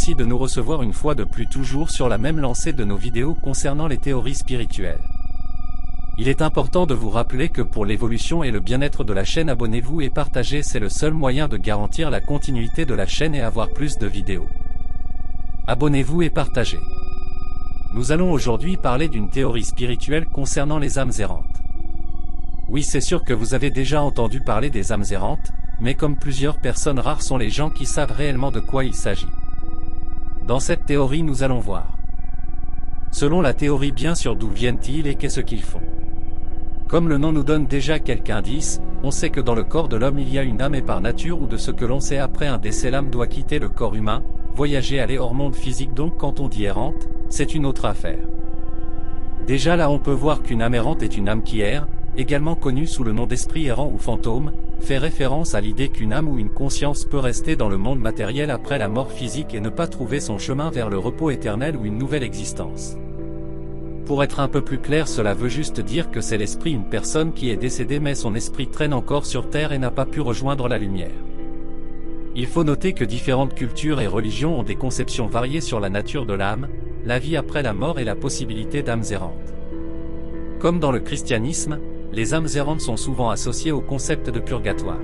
merci de nous recevoir une fois de plus, toujours sur la même lancée de nos vidéos concernant les théories spirituelles. Il est important de vous rappeler que pour l'évolution et le bien-être de la chaîne, abonnez-vous et partagez, c'est le seul moyen de garantir la continuité de la chaîne et avoir plus de vidéos. Abonnez-vous et partagez. Nous allons aujourd'hui parler d'une théorie spirituelle concernant les âmes errantes. Oui, c'est sûr que vous avez déjà entendu parler des âmes errantes, mais comme plusieurs personnes, rares sont les gens qui savent réellement de quoi il s'agit. Dans cette théorie, nous allons voir. Selon la théorie, bien sûr, d'où viennent-ils et qu'est-ce qu'ils font. Comme le nom nous donne déjà quelques indices, on sait que dans le corps de l'homme il y a une âme, et par nature ou de ce que l'on sait, après un décès, l'âme doit quitter le corps humain, voyager, aller hors monde physique. Donc quand on dit errante, c'est une autre affaire. Déjà là on peut voir qu'une âme errante est une âme qui erre, également connue sous le nom d'esprit errant ou fantôme, fait référence à l'idée qu'une âme ou une conscience peut rester dans le monde matériel après la mort physique et ne pas trouver son chemin vers le repos éternel ou une nouvelle existence. Pour être un peu plus clair, cela veut juste dire que c'est l'esprit d'une personne qui est décédée, mais son esprit traîne encore sur terre et n'a pas pu rejoindre la lumière. Il faut noter que différentes cultures et religions ont des conceptions variées sur la nature de l'âme, la vie après la mort et la possibilité d'âmes errantes. Comme dans le christianisme, les âmes errantes sont souvent associées au concept de purgatoire.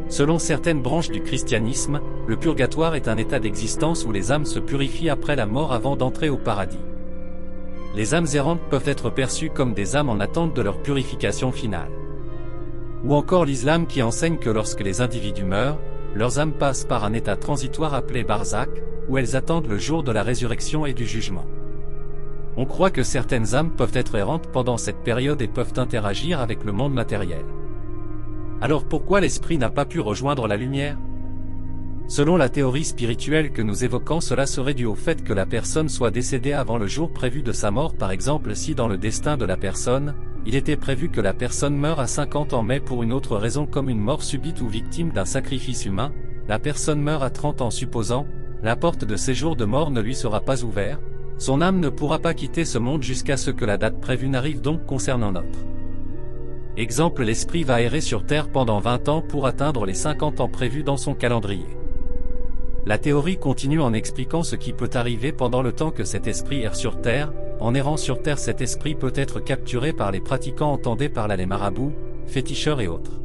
Selon certaines branches du christianisme, le purgatoire est un état d'existence où les âmes se purifient après la mort avant d'entrer au paradis. Les âmes errantes peuvent être perçues comme des âmes en attente de leur purification finale. Ou encore l'islam qui enseigne que lorsque les individus meurent, leurs âmes passent par un état transitoire appelé barzakh, où elles attendent le jour de la résurrection et du jugement. On croit que certaines âmes peuvent être errantes pendant cette période et peuvent interagir avec le monde matériel. Alors pourquoi l'esprit n'a pas pu rejoindre la lumière? Selon la théorie spirituelle que nous évoquons, cela serait dû au fait que la personne soit décédée avant le jour prévu de sa mort. Par exemple, si dans le destin de la personne, il était prévu que la personne meure à 50 ans, mais pour une autre raison comme une mort subite ou victime d'un sacrifice humain, la personne meurt à 30 ans, supposant, la porte de séjour de mort ne lui sera pas ouverte, son âme ne pourra pas quitter ce monde jusqu'à ce que la date prévue n'arrive. Donc concernant notre exemple, l'esprit va errer sur terre pendant 20 ans pour atteindre les 50 ans prévus dans son calendrier. La théorie continue en expliquant ce qui peut arriver pendant le temps que cet esprit erre sur terre. En errant sur terre, cet esprit peut être capturé par les pratiquants, entendés par là les marabouts, féticheurs et autres.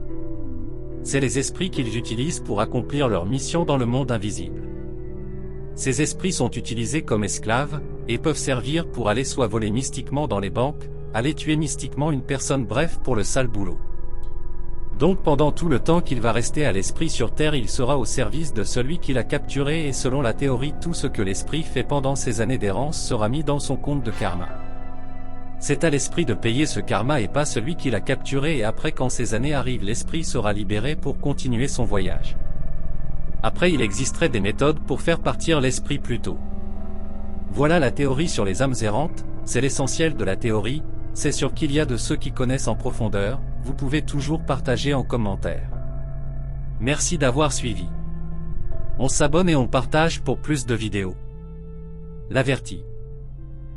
C'est les esprits qu'ils utilisent pour accomplir leur mission dans le monde invisible. Ces esprits sont utilisés comme esclaves, et peuvent servir pour aller soit voler mystiquement dans les banques, aller tuer mystiquement une personne, bref pour le sale boulot. Donc pendant tout le temps qu'il va rester à l'esprit sur terre, il sera au service de celui qui l'a capturé, et selon la théorie, tout ce que l'esprit fait pendant ces années d'errance sera mis dans son compte de karma. C'est à l'esprit de payer ce karma et pas celui qui l'a capturé, et après quand ces années arrivent, l'esprit sera libéré pour continuer son voyage. Après, il existerait des méthodes pour faire partir l'esprit plus tôt. Voilà la théorie sur les âmes errantes, c'est l'essentiel de la théorie. C'est sûr qu'il y a de ceux qui connaissent en profondeur, vous pouvez toujours partager en commentaire. Merci d'avoir suivi. On s'abonne et on partage pour plus de vidéos. L'averti.